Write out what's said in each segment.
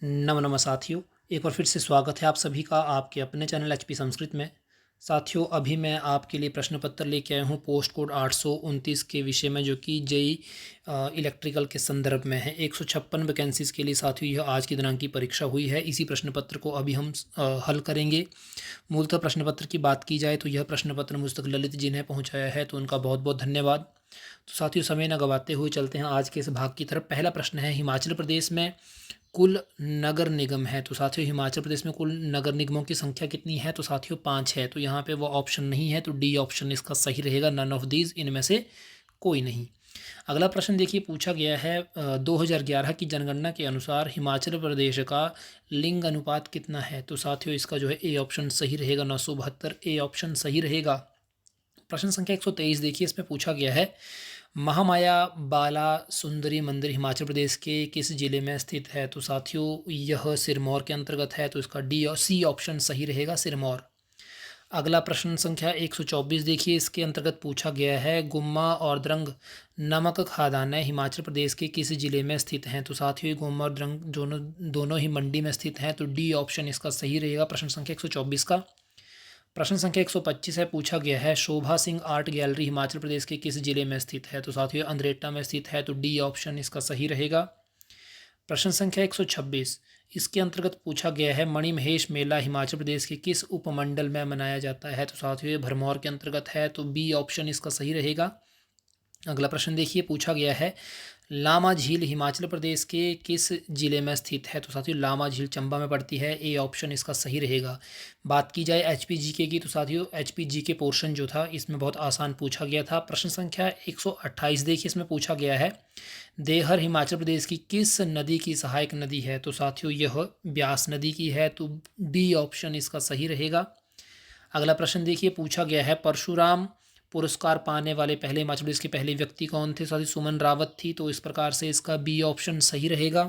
नमः साथियों, एक बार फिर से स्वागत है आप सभी का आपके अपने चैनल एचपी संस्कृत में। साथियों, अभी मैं आपके लिए प्रश्न पत्र लेके आया हूँ पोस्ट कोड 829 के विषय में, जो कि जेई इलेक्ट्रिकल के संदर्भ में है। 156 वैकेंसीज के लिए साथियों यह आज की दिनांक की परीक्षा हुई है। इसी प्रश्न पत्र को अभी हम हल करेंगे। मूलतः प्रश्न पत्र की बात की जाए तो यह प्रश्न पत्र मुझ तक ललित जी ने पहुँचाया है, तो उनका बहुत बहुत धन्यवाद। तो साथियों, समय न गवाते हुए चलते हैं आज के इस भाग की तरफ। पहला प्रश्न है, हिमाचल प्रदेश में कुल नगर निगम है। तो साथियों, हिमाचल प्रदेश में कुल नगर निगमों की संख्या कितनी है? तो साथियों 5 है। तो यहाँ पे वो ऑप्शन नहीं है, तो डी ऑप्शन इसका सही रहेगा, नन ऑफ दीज, इनमें से कोई नहीं। अगला प्रश्न देखिए, पूछा गया है 2011 की जनगणना के अनुसार हिमाचल प्रदेश का लिंग अनुपात कितना है? तो साथियों इसका जो है ए ऑप्शन सही रहेगा, 972, ए ऑप्शन सही रहेगा। प्रश्न संख्या 123 देखिए, इसमें पूछा गया है, महामाया बाला सुंदरी मंदिर हिमाचल प्रदेश के किस जिले में स्थित है? तो साथियों यह सिरमौर के अंतर्गत है, तो इसका डी और सी ऑप्शन सही रहेगा, सिरमौर। अगला प्रश्न संख्या 124 देखिए, इसके अंतर्गत पूछा गया है, गुम्मा और द्रंग नमक खदानें हिमाचल प्रदेश के किस जिले में स्थित हैं? तो साथियों ये गुम्मा और द्रंग दोनों दोनों ही मंडी में स्थित हैं, तो डी ऑप्शन इसका सही रहेगा, प्रश्न संख्या 124 का। प्रश्न संख्या 125 है, पूछा गया है, शोभा सिंह आर्ट गैलरी हिमाचल प्रदेश के किस जिले में स्थित है? तो साथियों अंद्रेटा में स्थित है, तो डी ऑप्शन इसका सही रहेगा। प्रश्न संख्या 126, इसके अंतर्गत पूछा गया है, मणिमहेश मेला हिमाचल प्रदेश के किस उपमंडल में मनाया जाता है? तो साथियों ये भरमौर के अंतर्गत है, तो बी ऑप्शन इसका सही रहेगा। अगला प्रश्न देखिए, पूछा गया है, लामा झील हिमाचल प्रदेश के किस जिले में स्थित है? तो साथियों लामा झील चंबा में पड़ती है, ए ऑप्शन इसका सही रहेगा। बात की जाए एचपीजीके की, तो साथियों एचपीजीके पोर्शन जो था इसमें बहुत आसान पूछा गया था। प्रश्न संख्या 128 देखिए, इसमें पूछा गया है, देहर हिमाचल प्रदेश की किस नदी की सहायक नदी है? तो साथियों यह ब्यास नदी की है, तो डी ऑप्शन इसका सही रहेगा। अगला प्रश्न देखिए, पूछा गया है, परशुराम पुरस्कार पाने वाले पहले हिमाचल प्रदेश के पहले व्यक्ति कौन थे? साथी सुमन रावत थी, तो इस प्रकार से इसका बी ऑप्शन सही रहेगा।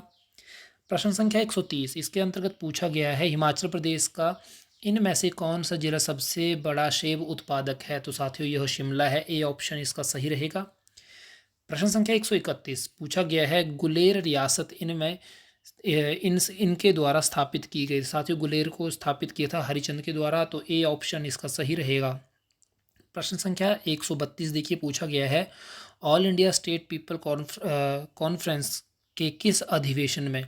प्रश्न संख्या 130, इसके अंतर्गत पूछा गया है, हिमाचल प्रदेश का इनमें से कौन सा जिला सबसे बड़ा सेब उत्पादक है? तो साथियों यह शिमला है, ए ऑप्शन इसका सही रहेगा। प्रश्न संख्या 131, पूछा गया है, गुलेर रियासत इनमें इनके द्वारा स्थापित की गई। साथियों गुलेर को स्थापित किया था हरिचंद के द्वारा, तो ए ऑप्शन इसका सही रहेगा। प्रश्न संख्या 132 देखिए, पूछा गया है, all India state people conference के किस अधिवेशन में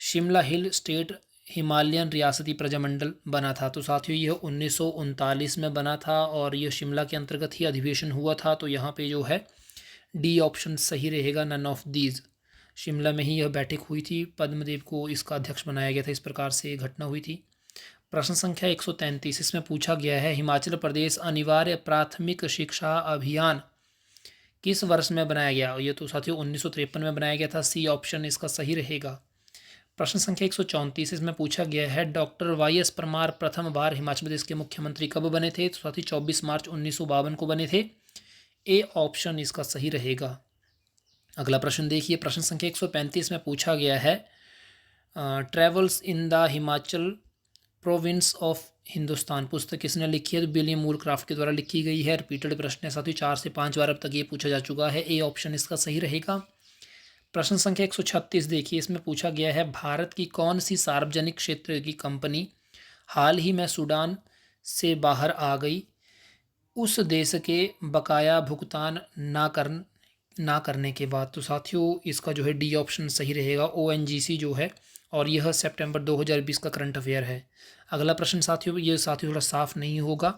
शिमला हिल स्टेट हिमालयन रियासती प्रजामंडल बना था? तो साथियों यह 1939 में बना था और यह शिमला के अंतर्गत ही अधिवेशन हुआ था, तो यहाँ पे जो है डी ऑप्शन सही रहेगा, नन ऑफ दीज। शिमला में ही यह बैठक हुई थी, पद्मदेव को इसका अध्यक्ष बनाया गया था, इस प्रकार से ये घटना हुई थी। प्रश्न संख्या 133, इसमें पूछा गया है, हिमाचल प्रदेश अनिवार्य प्राथमिक शिक्षा अभियान किस वर्ष में बनाया गया? ये तो साथियों 1953 में बनाया गया था, सी ऑप्शन इसका सही रहेगा। प्रश्न संख्या 134, इसमें पूछा गया है, डॉक्टर वाई एस परमार प्रथम बार हिमाचल प्रदेश के मुख्यमंत्री कब बने थे? तो साथियों 24 मार्च 1952 को बने थे, ए ऑप्शन इसका सही रहेगा। अगला प्रश्न देखिए, प्रश्न संख्या 135 में पूछा गया है, travels in the Himachal province of Hindustan पुस्तक किसने लिखी है? तो विलियम वूलक्राफ्ट के द्वारा लिखी गई है। रिपीटेड प्रश्न है साथियों, 4 से 5 बार अब तक ये पूछा जा चुका है, ए ऑप्शन इसका सही रहेगा। प्रश्न संख्या 136 देखिए, इसमें पूछा गया है, भारत की कौन सी सार्वजनिक क्षेत्र की कंपनी हाल ही में सूडान से बाहर आ गई, उस देश के बकाया भुगतान ना करने के बाद? तो साथियों इसका जो है डी ऑप्शन सही रहेगा, ओएनजीसी जो है, और यह सितंबर 2020 का करंट अफेयर है। अगला प्रश्न साथियों, ये साथियों थोड़ा साफ नहीं होगा,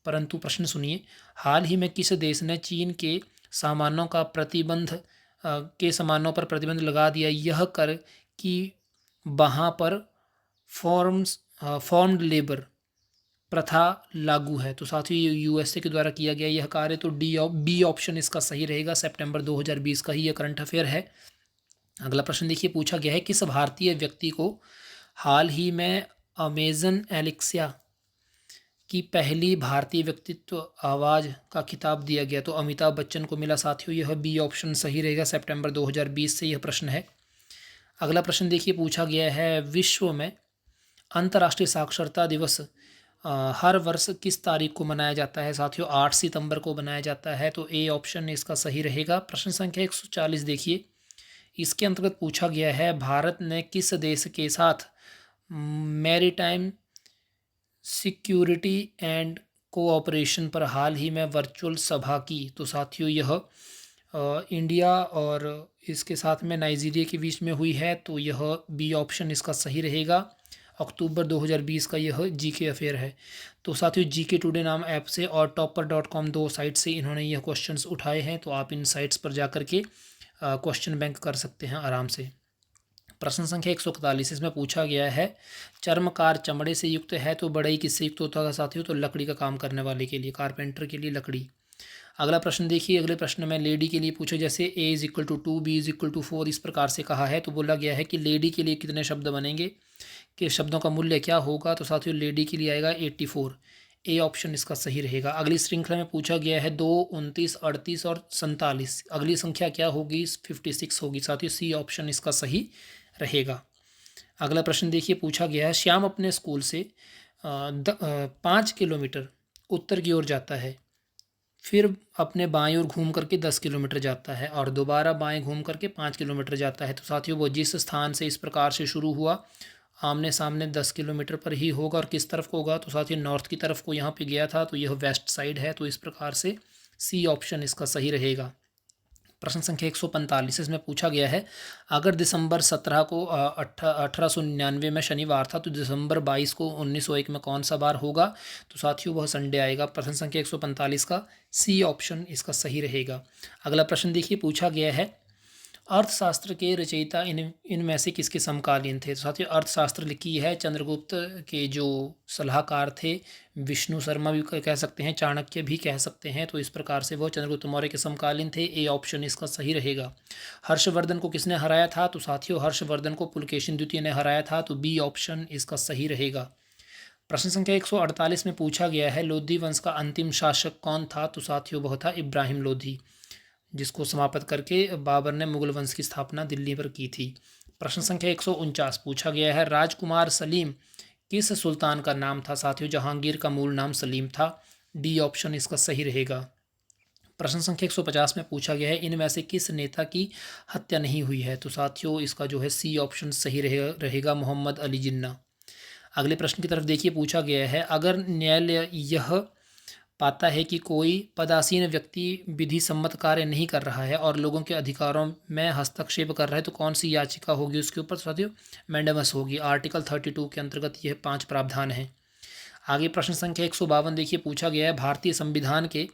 परंतु प्रश्न सुनिए, हाल ही में किस देश ने चीन के सामानों का प्रतिबंध के सामानों पर प्रतिबंध लगा दिया, यह कर कि वहाँ पर फॉर्म्ड लेबर प्रथा लागू है? तो साथियों ये यूएसए के द्वारा किया गया यह कार्य, तो बी ऑप्शन इसका सही रहेगा, सितंबर 2020 का ही यह करंट अफेयर है। अगला प्रश्न देखिए, पूछा गया है, किस भारतीय व्यक्ति को हाल ही में अमेजन एलेक्सिया की पहली भारतीय व्यक्तित्व आवाज़ का खिताब दिया गया? तो अमिताभ बच्चन को मिला साथियों, यह बी ऑप्शन सही रहेगा, सितंबर 2020 से यह प्रश्न है। अगला प्रश्न देखिए, पूछा गया है, विश्व में अंतर्राष्ट्रीय साक्षरता दिवस हर वर्ष किस तारीख को मनाया जाता है? साथियों 8 सितंबर को मनाया जाता है, तो ए ऑप्शन इसका सही रहेगा। प्रश्न संख्या 140 देखिए, इसके अंतर्गत पूछा गया है भारत ने किस देश के साथ मैरीटाइम सिक्योरिटी एंड कोऑपरेशन पर हाल ही में वर्चुअल सभा की। तो साथियों यह इंडिया और इसके साथ में नाइजीरिया के बीच में हुई है, तो यह बी ऑप्शन इसका सही रहेगा। अक्टूबर 2020 का यह जीके अफेयर है। तो साथियों जीके टुडे नाम ऐप से और topper.com दो साइट से इन्होंने यह क्वेश्चंस उठाए हैं, तो आप इन साइट्स पर जा कर के क्वेश्चन बैंक कर सकते हैं आराम से। प्रश्न संख्या 141 इसमें पूछा गया है चर्मकार चमड़े से युक्त है तो बढ़ई किससे युक्त होता है साथियों? तो लकड़ी का काम करने वाले के लिए, कारपेंटर के लिए लकड़ी। अगला प्रश्न देखिए, अगले प्रश्न में लेडी के लिए पूछे, जैसे A is equal to 2, B is equal to 4 इस प्रकार से कहा है, तो बोला गया है कि लेडी के लिए कितने शब्द बनेंगे, कि शब्दों का मूल्य क्या होगा? तो साथियों लेडी के लिए आएगा 84, ए ऑप्शन इसका सही रहेगा। अगली श्रृंखला में पूछा गया है 2, 29, 38 और 47, अगली संख्या क्या होगी? 56 होगी साथियों, सी ऑप्शन इसका सही रहेगा। अगला प्रश्न देखिए, पूछा गया है श्याम अपने स्कूल से 5 किलोमीटर उत्तर की ओर जाता है, फिर अपने बाएं ओर घूम करके 10 किलोमीटर जाता है और दोबारा बाएं घूम करके 5 किलोमीटर जाता है। तो साथियों वो जिस स्थान से इस प्रकार से शुरू हुआ आमने सामने 10 किलोमीटर पर ही होगा, और किस तरफ को होगा? तो साथियों नॉर्थ की तरफ को यहाँ पे गया था, तो यह वेस्ट साइड है, तो इस प्रकार से सी ऑप्शन इसका सही रहेगा। प्रश्न संख्या 145 इसमें पूछा गया है अगर दिसंबर 17 को 1899 में शनिवार था, तो दिसंबर 22 को 1901 में कौन सा बार होगा? तो साथियों वह संडे आएगा। प्रश्न संख्या 145 का सी ऑप्शन इसका सही रहेगा। अगला प्रश्न देखिए, पूछा गया है अर्थशास्त्र के रचयिता इनमें से किसके समकालीन थे? तो साथियों अर्थशास्त्र लिखी है चंद्रगुप्त के जो सलाहकार थे, विष्णु शर्मा भी कह सकते हैं, चाणक्य भी कह सकते हैं, तो इस प्रकार से वो चंद्रगुप्त मौर्य के समकालीन थे, ए ऑप्शन इसका सही रहेगा। हर्षवर्धन को किसने हराया था? तो साथियों हर्षवर्धन को पुलकेशिन द्वितीय ने हराया था, तो बी ऑप्शन इसका सही रहेगा। प्रश्न संख्या 148 में पूछा गया है लोधी वंश का अंतिम शासक कौन था? तो साथियों वह था इब्राहिम लोधी, जिसको समाप्त करके बाबर ने मुगल वंश की स्थापना दिल्ली पर की थी। प्रश्न संख्या 149 पूछा गया है राजकुमार सलीम किस सुल्तान का नाम था? साथियों जहांगीर का मूल नाम सलीम था, डी ऑप्शन इसका सही रहेगा। प्रश्न संख्या 150 में पूछा गया है इनमें से किस नेता की हत्या नहीं हुई है? तो साथियों इसका जो है सी ऑप्शन सही रहेगा, मोहम्मद अली जिन्ना। अगले प्रश्न की तरफ देखिए, पूछा गया है अगर न्यायालय यह पाता है कि कोई पदासीन व्यक्ति विधि सम्मत कार्य नहीं कर रहा है और लोगों के अधिकारों में हस्तक्षेप कर रहा है, तो कौन सी याचिका होगी उसके ऊपर? साथियों मैंडेमस होगी। आर्टिकल 32 के अंतर्गत यह 5 प्रावधान हैं। आगे प्रश्न संख्या 152 देखिए, पूछा गया है भारतीय संविधान के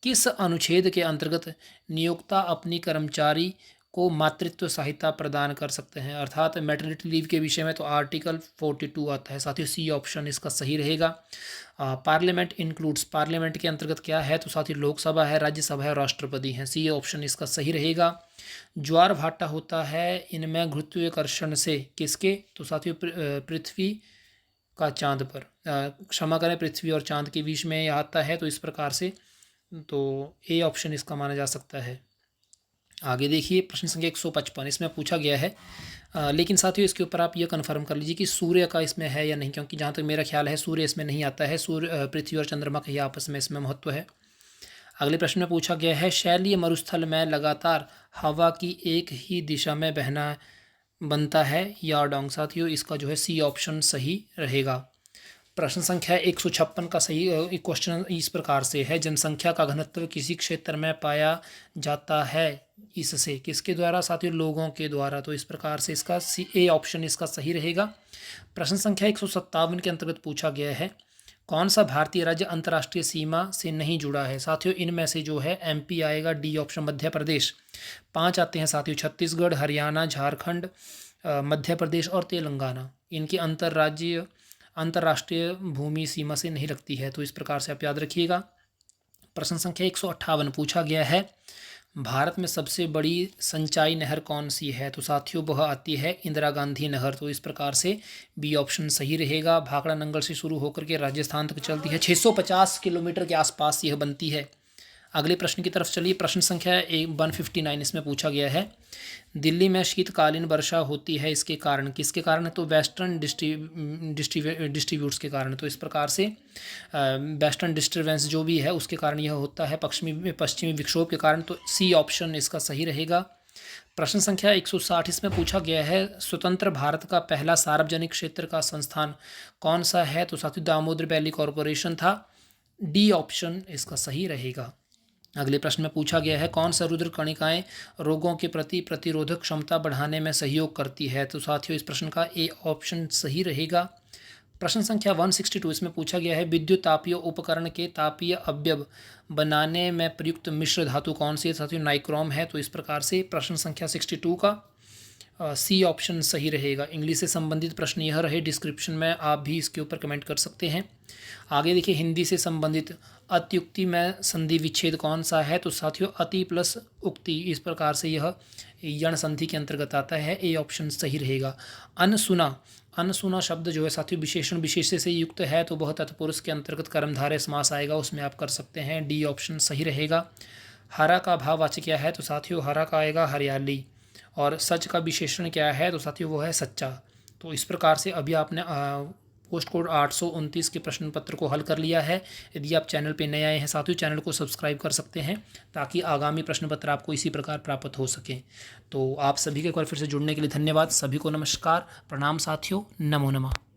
किस अनुच्छेद के अंतर्गत नियोक्ता अपनी कर्मचारी को मातृत्व सहायता प्रदान कर सकते हैं, अर्थात मैटरनिटी लीव के विषय में? तो आर्टिकल 42 आता है साथियों, सी ऑप्शन इसका सही रहेगा। पार्लियामेंट इंक्लूड्स, पार्लियामेंट के अंतर्गत क्या है? तो साथियों लोकसभा है, राज्यसभा है और राष्ट्रपति हैं, सी ऑप्शन इसका सही रहेगा। ज्वार भाटा होता है इनमें गुरुत्वाकर्षण से किसके? तो साथियों पृथ्वी का चांद पर, क्षमा करें पृथ्वी और चांद के बीच में आता है, तो इस प्रकार से तो ए ऑप्शन इसका माना जा सकता है। आगे देखिए प्रश्न संख्या 155 इसमें पूछा गया है लेकिन साथियों इसके ऊपर आप ये कन्फर्म कर लीजिए कि सूर्य का इसमें है या नहीं, क्योंकि जहाँ तक मेरा ख्याल है सूर्य इसमें नहीं आता है, सूर्य पृथ्वी और चंद्रमा का ही आपस में इसमें महत्व है। अगले प्रश्न में पूछा गया है शैलीय मरुस्थल में लगातार हवा की एक ही दिशा में बहना बनता है यारडोंग? साथियों इसका जो है सी ऑप्शन सही रहेगा। प्रश्न संख्या 156 का सही क्वेश्चन इस प्रकार से है जनसंख्या का घनत्व किसी क्षेत्र में पाया जाता है इससे किसके द्वारा? साथियों लोगों के द्वारा, तो इस प्रकार से इसका सी ए ऑप्शन इसका सही रहेगा। प्रश्न संख्या 157 के अंतर्गत पूछा गया है कौन सा भारतीय राज्य अंतर्राष्ट्रीय सीमा से नहीं जुड़ा है? साथियों इनमें से जो है एमपी आएगा, डी ऑप्शन मध्य प्रदेश। 5 आते हैं साथियों, छत्तीसगढ़, हरियाणा, झारखंड, मध्य प्रदेश और तेलंगाना, इनकी अंतर्राष्ट्रीय भूमि सीमा से नहीं लगती है, तो इस प्रकार से आप याद रखिएगा। प्रश्न संख्या 158 पूछा गया है भारत में सबसे बड़ी सिंचाई नहर कौन सी है? तो साथियों वह आती है इंदिरा गांधी नहर, तो इस प्रकार से बी ऑप्शन सही रहेगा। भाखड़ा नंगल से शुरू होकर के राजस्थान तक चलती है, 650 किलोमीटर के आसपास यह बनती है। अगले प्रश्न की तरफ चलिए, प्रश्न संख्या 159 इसमें पूछा गया है दिल्ली में शीतकालीन वर्षा होती है इसके कारण किसके कारण? तो वेस्टर्न डिस्ट्रीब्यूट्स के कारण, तो इस प्रकार से वेस्टर्न डिस्टर्बेंस जो भी है उसके कारण यह होता है, पश्चिमी विक्षोभ के कारण, तो सी ऑप्शन इसका सही रहेगा। प्रश्न संख्या 160 इसमें पूछा गया है स्वतंत्र भारत का पहला सार्वजनिक क्षेत्र का संस्थान कौन सा है? तो साथियों दामोदर वैली कॉरपोरेशन था। डी ऑप्शन इसका सही रहेगा। अगले प्रश्न में पूछा गया है कौन सा रुद्र कणिकाएं रोगों के प्रति प्रतिरोधक क्षमता बढ़ाने में सहयोग करती है? तो साथियों इस प्रश्न का ए ऑप्शन सही रहेगा। प्रश्न संख्या 162 इसमें पूछा गया है विद्युत तापीय उपकरण के तापीय अवयव बनाने में प्रयुक्त मिश्र धातु कौन सी है? साथियों नाइक्रोम है। तो इस प्रकार से प्रश्न संख्या 62 का सी ऑप्शन सही रहेगा। इंग्लिश से संबंधित प्रश्न यह रहे, डिस्क्रिप्शन में आप भी इसके ऊपर कमेंट कर सकते हैं। आगे देखिए हिंदी से संबंधित अत्युक्ति में संधि विच्छेद कौन सा है? तो साथियों अति प्लस उक्ति, इस प्रकार से यह यण संधि के अंतर्गत आता है। ए ऑप्शन सही रहेगा। अनसुना, अनसुना शब्द जो है साथियों विशेषण विशेष्य से युक्त है, तो वह तत्पुरुष के अंतर्गत कर्मधारय समास आएगा, उसमें आप कर सकते हैं। डी ऑप्शन सही रहेगा। हरा का भाववाचक क्या है? तो साथियों हरा का आएगा हरियाली। और सच का विशेषण क्या है? तो साथियों वो है सच्चा। तो इस प्रकार से अभी आपने पोस्ट कोड 829 के प्रश्न पत्र को हल कर लिया है। यदि आप चैनल पे नए आए हैं साथियों चैनल को सब्सक्राइब कर सकते हैं ताकि आगामी प्रश्न पत्र आपको इसी प्रकार प्राप्त हो सके। तो आप सभी के एक बार फिर से जुड़ने के लिए धन्यवाद। सभी को नमस्कार, प्रणाम साथियों, नमो नमः।